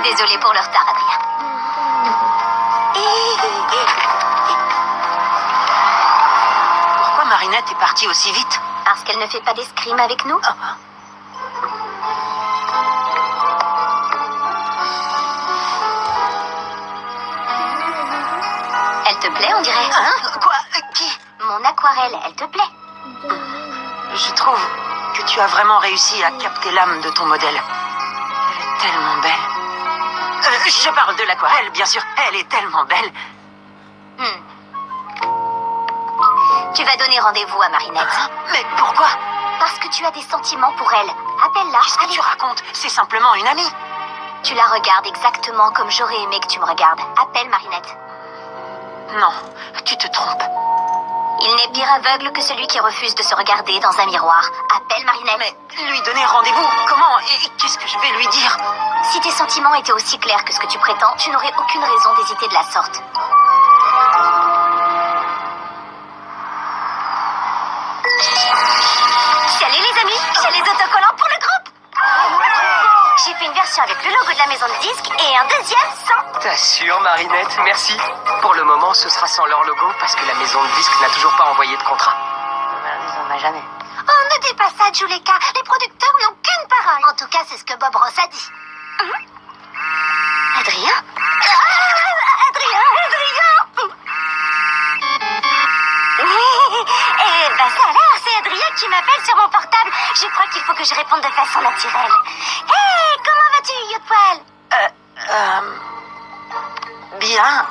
Désolée pour le retard, Adrien. Pourquoi Marinette est partie aussi vite? Parce qu'elle ne fait pas d'escrime avec nous. Elle te plaît, on dirait? Hein? Quoi? Qui? Mon aquarelle, elle te plaît? Je trouve que tu as vraiment réussi à capter l'âme de ton modèle. Elle est tellement belle. Je parle de l'aquarelle, bien sûr. Elle est tellement belle. Tu vas donner rendez-vous à Marinette. Hein? Mais pourquoi? Parce que tu as des sentiments pour elle. Appelle-la. Qu'est-ce que tu racontes? C'est simplement une amie. Tu la regardes exactement comme j'aurais aimé que tu me regardes. Appelle Marinette. Non, tu te trompes. Il n'est pire aveugle que celui qui refuse de se regarder dans un miroir. Appelle Marinette. Mais lui donner rendez-vous, comment? Et qu'est-ce que je vais lui dire? Si tes sentiments étaient aussi clairs que ce que tu prétends, tu n'aurais aucune raison d'hésiter de la sorte. Salut les amis, j'ai les autocollants pour le groupe. J'ai fait une version avec le logo de la maison de disques et un deuxième sans. T'assures, Marinette, merci. Pour le moment, ce sera sans leur logo parce que la maison de disques n'a toujours pas envoyé de contrat. Ça va jamais. Oh, ne dis pas ça, Juleka. Les producteurs n'ont qu'une parole. En tout cas, c'est ce que Bob Ross a dit. Adrien? Adrien! Eh ben ça alors, c'est Adrien qui m'appelle sur mon portable. Je crois qu'il faut que je réponde de façon naturelle. Hey, comment vas-tu, Youtwell? Bien.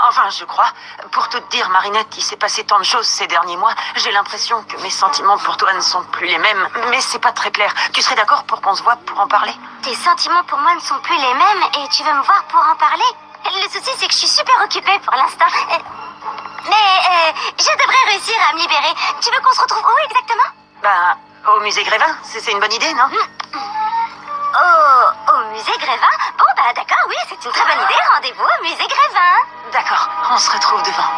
Enfin, je crois. Pour tout te dire, Marinette, il s'est passé tant de choses ces derniers mois. J'ai l'impression que mes sentiments pour toi ne sont plus les mêmes. Mais c'est pas très clair. Tu serais d'accord pour qu'on se voie pour en parler? Tes sentiments pour moi ne sont plus les mêmes et tu veux me voir pour en parler? Le souci, c'est que je suis super occupée pour l'instant. Mais je devrais réussir à me libérer. Tu veux qu'on se retrouve où exactement? Bah, au musée Grévin. C'est une bonne idée, non? Au musée Grévin? Bon, bah d'accord, oui, c'est une très bonne idée. Rendez-vous au musée Grévin. D'accord, on se retrouve devant.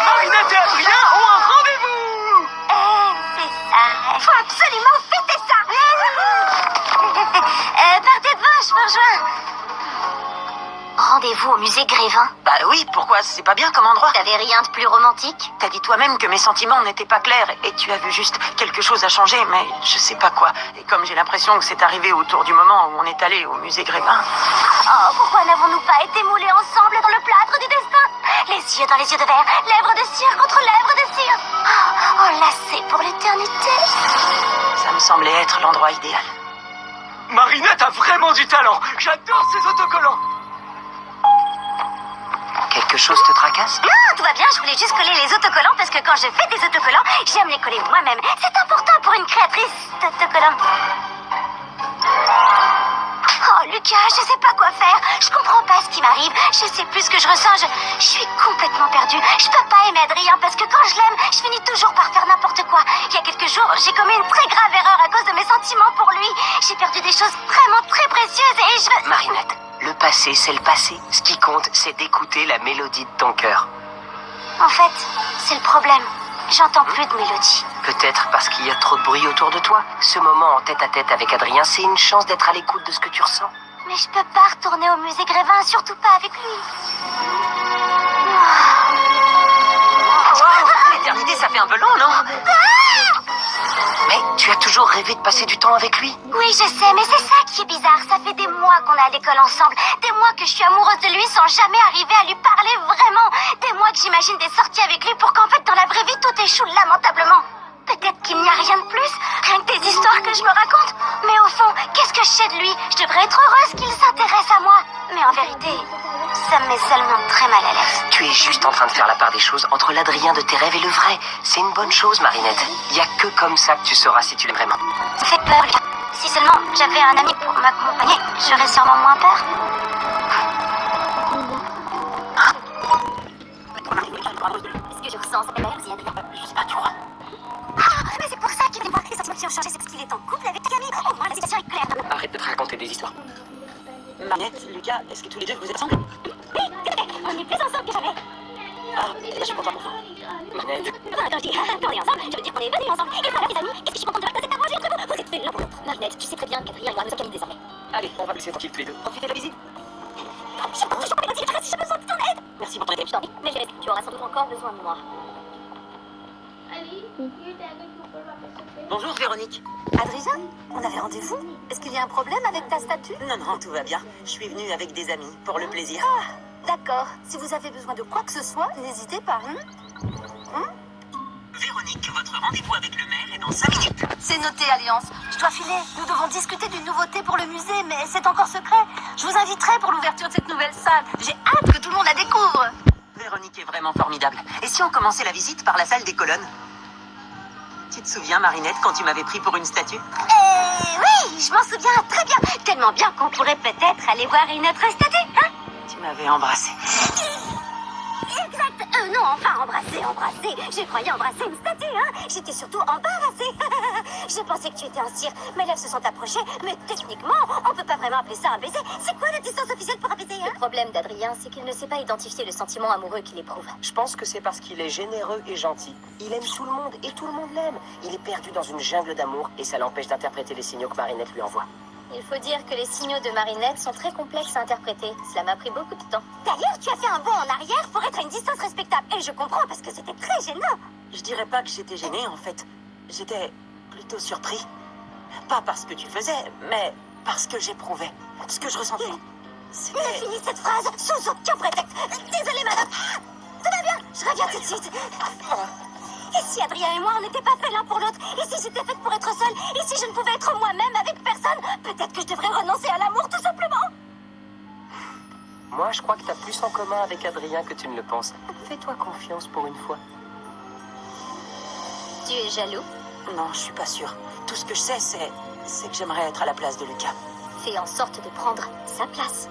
Marinette et Adrien ont un rendez-vous. C'est ça. Faut absolument fêter ça. Partez devant, je vous rejoins. Rendez-vous au musée Grévin. Bah oui, pourquoi? C'est pas bien comme endroit. T'avais rien de plus romantique? T'as dit toi-même que mes sentiments n'étaient pas clairs et tu as vu juste quelque chose à changer, mais je sais pas quoi. Et comme j'ai l'impression que c'est arrivé autour du moment où on est allé au musée Grévin. Oh, pourquoi n'avons-nous pas été moulés ensemble dans le plâtre du destin? Les yeux dans les yeux de verre, lèvres de cire contre lèvres de cire. Oh, enlacés pour l'éternité. Ça me semblait être l'endroit idéal. Marinette a vraiment du talent. J'adore ses autocollants. Quelque chose te tracasse? Non, tout va bien, je voulais juste coller les autocollants parce que quand je fais des autocollants, j'aime les coller moi-même. C'est important pour une créatrice d'autocollants. Oh, Lucas, je sais pas quoi faire. Je comprends pas ce qui m'arrive. Je sais plus ce que je ressens. Je suis complètement perdue. Je peux pas aimer Adrien parce que quand je l'aime, je finis toujours par faire n'importe quoi. Il y a quelques jours, j'ai commis une très grave erreur à cause de mes sentiments pour lui. J'ai perdu des choses vraiment très précieuses et je veux... Marinette, le passé, c'est le passé. Ce qui compte, c'est d'écouter la mélodie de ton cœur. En fait, c'est le problème. J'entends plus de mélodie. Peut-être parce qu'il y a trop de bruit autour de toi. Ce moment en tête-à-tête avec Adrien, c'est une chance d'être à l'écoute de ce que tu ressens. Mais je peux pas retourner au musée Grévin, surtout pas avec lui. Wow, l'éternité, ça fait un peu long, non? Mais tu as toujours rêvé de passer du temps avec lui. Oui, je sais, mais c'est ça qui est bizarre. Ça fait des mois qu'on est à l'école ensemble. Des mois que je suis amoureuse de lui sans jamais arriver à lui parler vraiment. Des mois que j'imagine des sorties avec lui pour qu'en fait, dans la vraie vie, tout échoue lamentablement. Peut-être qu'il n'y a rien de plus, rien que des histoires que je me raconte. Mais au fond, qu'est-ce que je sais de lui? Je devrais être heureuse qu'il s'intéresse à moi. Mais en vérité, Ça me met seulement très mal à l'aise. Tu es juste en train de faire la part des choses entre l'Adrien de tes rêves et le vrai. C'est une bonne chose, Marinette. Il y a que comme ça que tu sauras si tu l'aimes vraiment. Ça fait peur, Lucas. Si seulement j'avais un ami pour m'accompagner, j'aurais sûrement moins peur. Ce que je ressens, c'est pas merci, Adrien. Je sais pas, tu crois? Mais c'est pour ça qu'il est moi. Les sentiments qui ont changé, c'est parce qu'il est en couple avec Camille. Au moins, la situation est claire. Arrête de te raconter des histoires. Marinette, Lucas, est-ce que tous les deux vous êtes ensemble? Oui, on est plus ensemble que jamais. Ah, je suis content pour vous. Marinette, Quand je dis qu'on est ensemble, je veux dire qu'on est venus ensemble. Et voilà, les amis, qu'est-ce que je suis contente de partager cette arrangée entre vous. Vous êtes faits l'un pour l'autre. Marinette, tu sais très bien qu'Adrien et moi nous sommes amis désormais. allez, on va laisser tranquille tous les deux. Profitez de la visite. Je peux toujours pas les dire si j'ai besoin de ton aide. Merci pour ton aide. Je t'en prie, mais je reste. Tu auras sans doute encore besoin de moi. Bonjour Véronique. Adrien, on avait rendez-vous? Est-ce qu'il y a un problème avec ta statue? Non, non, tout va bien. Je suis venue avec des amis, pour le plaisir. D'accord. Si vous avez besoin de quoi que ce soit, n'hésitez pas. Véronique, votre rendez-vous avec le maire est dans 5 minutes. C'est noté, Alliance. Je dois filer. Nous devons discuter d'une nouveauté pour le musée, mais c'est encore secret. Je vous inviterai pour l'ouverture de cette nouvelle salle. J'ai hâte que tout le monde la découvre. Véronique est vraiment formidable. Et si on commençait la visite par la salle des colonnes? Tu te souviens, Marinette, quand tu m'avais pris pour une statue? Oui, je m'en souviens très bien. Tellement bien qu'on pourrait peut-être aller voir une autre statue, hein? Tu m'avais embrassé. Exact. Non, enfin, embrasser. Je croyais embrasser une statue, hein. J'étais surtout embarrassée. Je pensais que tu étais en cire. Mes lèvres se sont approchées, mais techniquement, on peut pas vraiment appeler ça un baiser. C'est quoi la distance officielle pour un baiser, hein? Le problème d'Adrien, c'est qu'il ne sait pas identifier le sentiment amoureux qu'il éprouve. Je pense que c'est parce qu'il est généreux et gentil. Il aime tout le monde et tout le monde l'aime. Il est perdu dans une jungle d'amour et ça l'empêche d'interpréter les signaux que Marinette lui envoie. Il faut dire que les signaux de Marinette sont très complexes à interpréter. Cela m'a pris beaucoup de temps. D'ailleurs, tu as fait un bond en arrière pour être à une distance respectable. Et je comprends parce que c'était très gênant. Je dirais pas que j'étais gênée, en fait. J'étais plutôt surpris. Pas parce que tu faisais, mais parce que j'éprouvais. Ce que je ressentais. Ne C'était... finis cette phrase sous aucun prétexte. Désolée, madame. Tout va bien, je reviens tout de suite. Et si Adrien et moi, on n'était pas faits l'un pour l'autre? Et si j'étais faite pour être seule? Et si je ne pouvais être moi-même avec personne? Peut-être que je devrais renoncer à l'amour, tout simplement. Moi, je crois que t'as plus en commun avec Adrien que tu ne le penses. Fais-toi confiance pour une fois. Tu es jaloux? Non, je suis pas sûre. Tout ce que je sais, c'est que j'aimerais être à la place de Lucas. Fais en sorte de prendre sa place.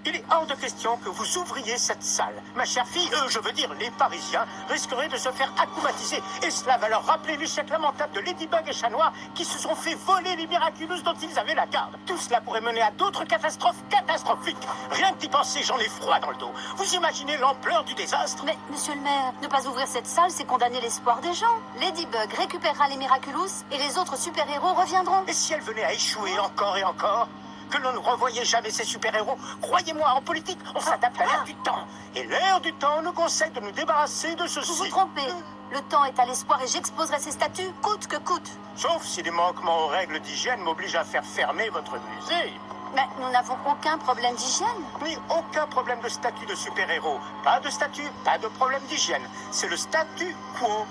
Il est hors de question que vous ouvriez cette salle. Ma chère fille, je veux dire les Parisiens, risqueraient de se faire acclimatiser. Et cela va leur rappeler l'échec lamentable de Ladybug et Chat Noir qui se sont fait voler les Miraculous dont ils avaient la garde. Tout cela pourrait mener à d'autres catastrophes catastrophiques. Rien que d'y penser, j'en ai froid dans le dos. Vous imaginez l'ampleur du désastre? Mais, monsieur le maire, ne pas ouvrir cette salle, c'est condamner l'espoir des gens. Ladybug récupérera les Miraculous et les autres super-héros reviendront. Et si elle venait à échouer encore et encore? Que l'on ne revoyait jamais ces super-héros. Croyez-moi, en politique, on s'adapte à l'ère du temps. Et l'ère du temps nous conseille de nous débarrasser de ceci. Vous vous trompez. Le temps est à l'espoir et j'exposerai ces statues coûte que coûte. Sauf si des manquements aux règles d'hygiène m'obligent à faire fermer votre musée. Mais nous n'avons aucun problème d'hygiène. Ni aucun problème de statut de super-héros. Pas de statut, pas de problème d'hygiène. C'est le statu quo.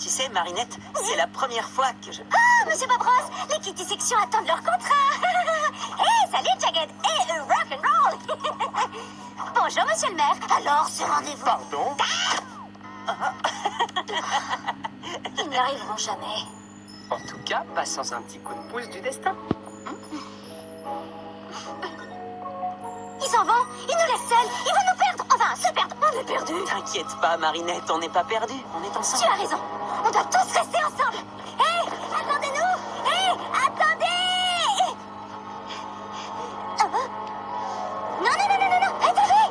Tu sais, Marinette, c'est la première fois que je... Ah, monsieur Bobros, les Kitty Sections attendent leur contrat. Hé, salut Jagged et rock'n'roll. Bonjour, monsieur le maire. Alors, ce rendez-vous... Pardon? Ils n'arriveront jamais. En tout cas, pas sans un petit coup de pouce du destin. Ils s'en vont, ils nous laissent seuls, ils vont nous perdre. Enfin, se perdre, on est perdus. T'inquiète pas, Marinette, on n'est pas perdus. On est Tu ensemble. as raison, on doit tous rester ensemble. Hé, attendez-nous. Hé, attendez. Ah, hein? Non, non, non, non, non, non, attendez.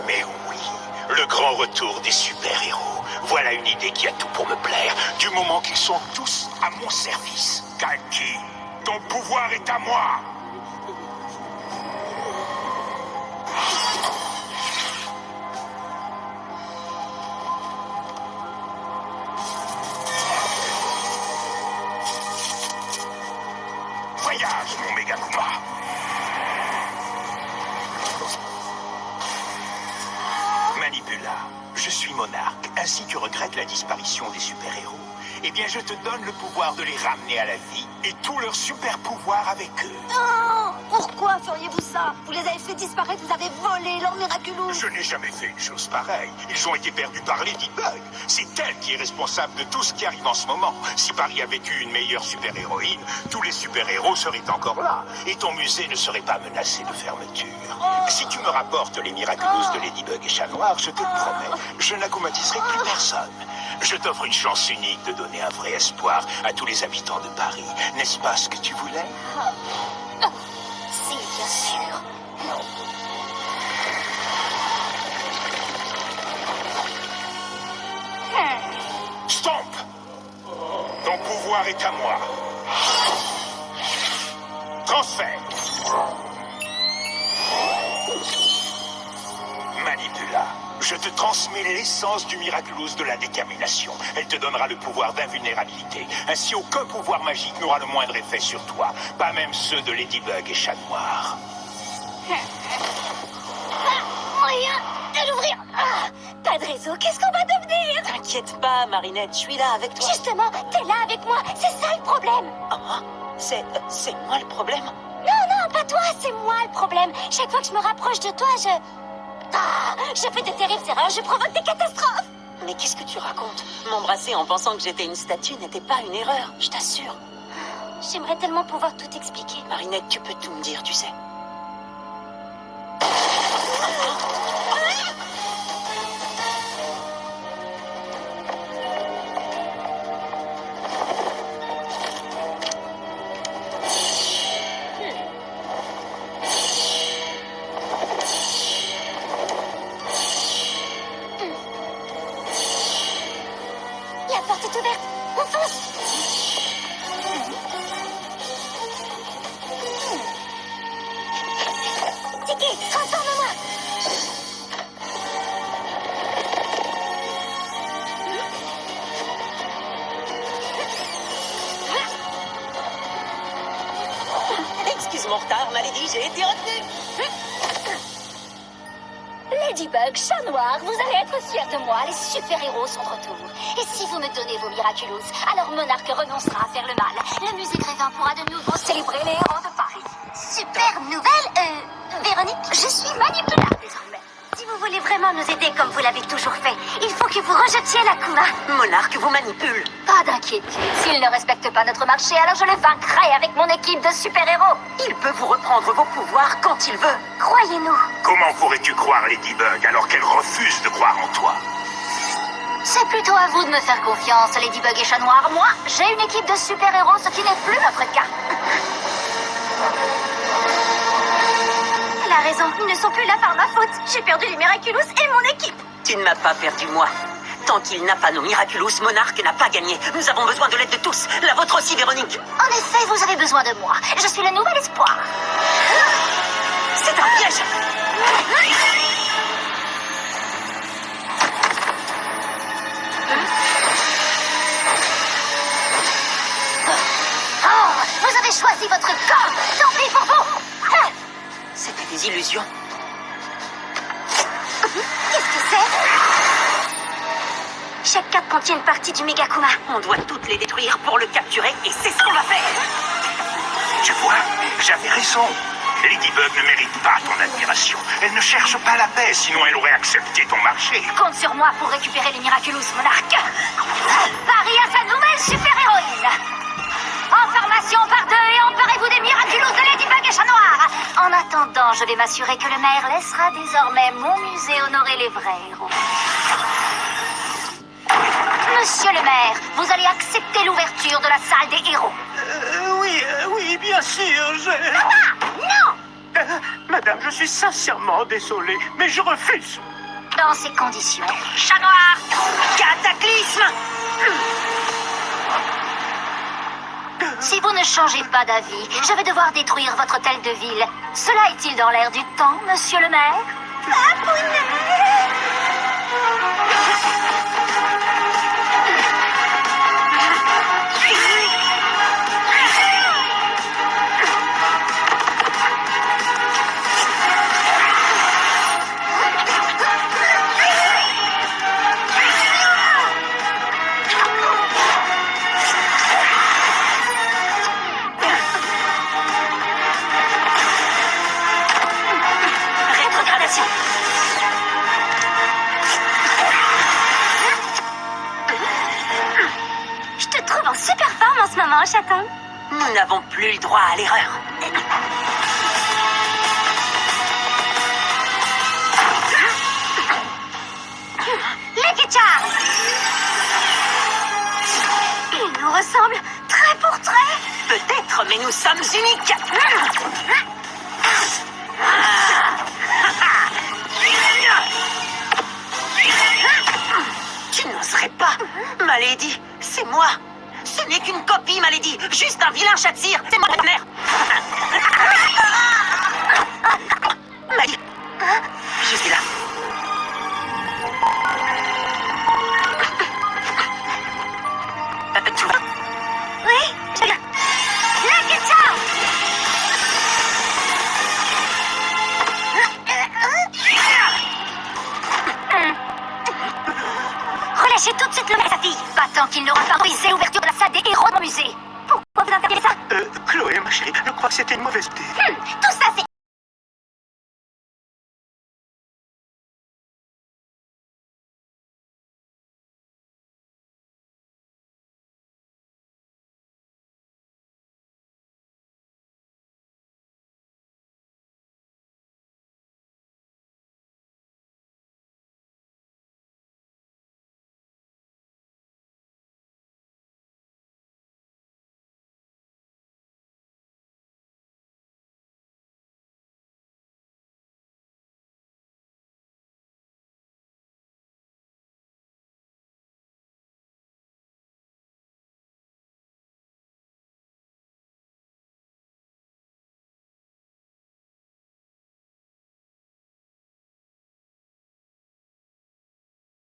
Mais oui, le grand retour des super-héros. Voilà une idée qui a tout pour me plaire, du moment qu'ils sont tous à mon service. Kalki, ton pouvoir est à moi. Megakuma. Manipula, je suis monarque. Ainsi tu regrettes la disparition des super-héros. Eh bien, je te donne le pouvoir de les ramener à la vie et tous leurs super-pouvoirs avec eux. Non! Pourquoi feriez-vous ça? Vous les avez fait disparaître, vous avez volé leur Miraculous. Je n'ai jamais fait une chose pareille. Ils ont été perdus par Ladybug. C'est elle qui est responsable de tout ce qui arrive en ce moment. Si Paris avait eu une meilleure super-héroïne, tous les super-héros seraient encore là. Et ton musée ne serait pas menacé de fermeture. Si tu me rapportes les Miraculous de Ladybug et Chat Noir, je te le promets, je n'accomatiserai plus personne. Je t'offre une chance unique de donner un vrai espoir à tous les habitants de Paris. N'est-ce pas ce que tu voulais? Si, bien sûr. Stomp! Ton pouvoir est à moi. Transfert. Manipula. Je te transmets l'essence du Miraculous de la détermination. Elle te donnera le pouvoir d'invulnérabilité. Ainsi, aucun pouvoir magique n'aura le moindre effet sur toi. Pas même ceux de Ladybug et Chat Noir. Moyen de l'ouvrir. Pas de réseau, qu'est-ce qu'on va devenir? T'inquiète pas, Marinette, je suis là avec toi. Justement, t'es là avec moi, c'est ça le problème. Oh, c'est moi le problème? Non, pas toi, c'est moi le problème. Chaque fois que je me rapproche de toi, je fais de terribles erreurs, je provoque des catastrophes. Mais qu'est-ce que tu racontes? M'embrasser en pensant que j'étais une statue n'était pas une erreur, je t'assure. J'aimerais tellement pouvoir tout expliquer. Marinette, tu peux tout me dire, tu sais. La porte est ouverte, on fonce. Tiki, transforme-moi. Excuse mon retard, Malédie, j'ai été retenue. Ladybug, Chat Noir, vous allez être fiers de moi, les super-héros sont de retour. Et si vous me donnez vos Miraculous, alors Monarque renoncera à faire le mal. Le musée Grévin pourra de nouveau célébrer les héros de Paris. Super nouvelle, Véronique, je suis Manipula désormais. Si vous voulez vraiment nous aider comme vous l'avez toujours fait, il faut que vous rejetiez l'Akuma. Monarque vous manipule. Pas d'inquiétude, s'il ne respecte pas notre marché, alors je le vaincrai avec mon équipe de super-héros. Il peut vous reprendre vos pouvoirs quand il veut. Croyez-nous. Comment pourrais-tu croire Ladybug alors qu'elle refuse de croire en toi? C'est plutôt à vous de me faire confiance, Ladybug et Chat Noir. Moi, j'ai une équipe de super-héros, ce qui n'est plus notre cas. Elle a raison, ils ne sont plus là par ma faute. J'ai perdu les Miraculous et mon équipe. Tu ne m'as pas perdu, moi. Tant qu'il n'a pas nos Miraculous, Monarque n'a pas gagné. Nous avons besoin de l'aide de tous. La vôtre aussi, Véronique. En effet, vous avez besoin de moi. Je suis le nouvel espoir. C'est un piège. Oh, vous avez choisi votre corps. Tant pis pour vous. C'était des illusions. Qu'est-ce que c'est? Chaque carte contient une partie du Megakuma. On doit toutes les détruire pour le capturer et c'est ce qu'on va faire. Tu vois, j'avais raison. Ladybug ne mérite pas ton admiration. Elle ne cherche pas la paix, sinon elle aurait accepté ton marché. Compte sur moi pour récupérer les Miraculous, Monarque. Paris a sa nouvelle super-héroïne. En formation par deux et emparez-vous des Miraculous de Ladybug et Chat Noir. En attendant, je vais m'assurer que le maire laissera désormais mon musée honorer les vrais héros. Monsieur le maire, vous allez accepter l'ouverture de la salle des héros. Oui, bien sûr, Non! Madame, je suis sincèrement désolé, mais je refuse. Dans ces conditions, Chat Noir. Cataclysme. si vous ne changez pas d'avis, je vais devoir détruire votre hôtel de ville. Cela est-il dans l'air du temps, monsieur le maire? Comment, chaton? Nous n'avons plus le droit à l'erreur. Lucky Charms! Ils nous ressemblent trait pour trait. Peut-être, mais nous sommes uniques. Tu n'oserais pas. Malady, c'est moi. Ce n'est qu'une copie, Malady. Juste un vilain chat de cire. C'est moi, la mère. Malady, je suis là. Tu vois? Oui, je viens. Lucky Charms! Relâchez tout de suite le mec, sa fille. Pas tant qu'il n'aura pas autorisé l'ouverture de la salle des héros dans le musée. Pourquoi vous interdisez ça? Chloé, ma chérie, je crois que c'était une mauvaise idée. Tout ça, c'est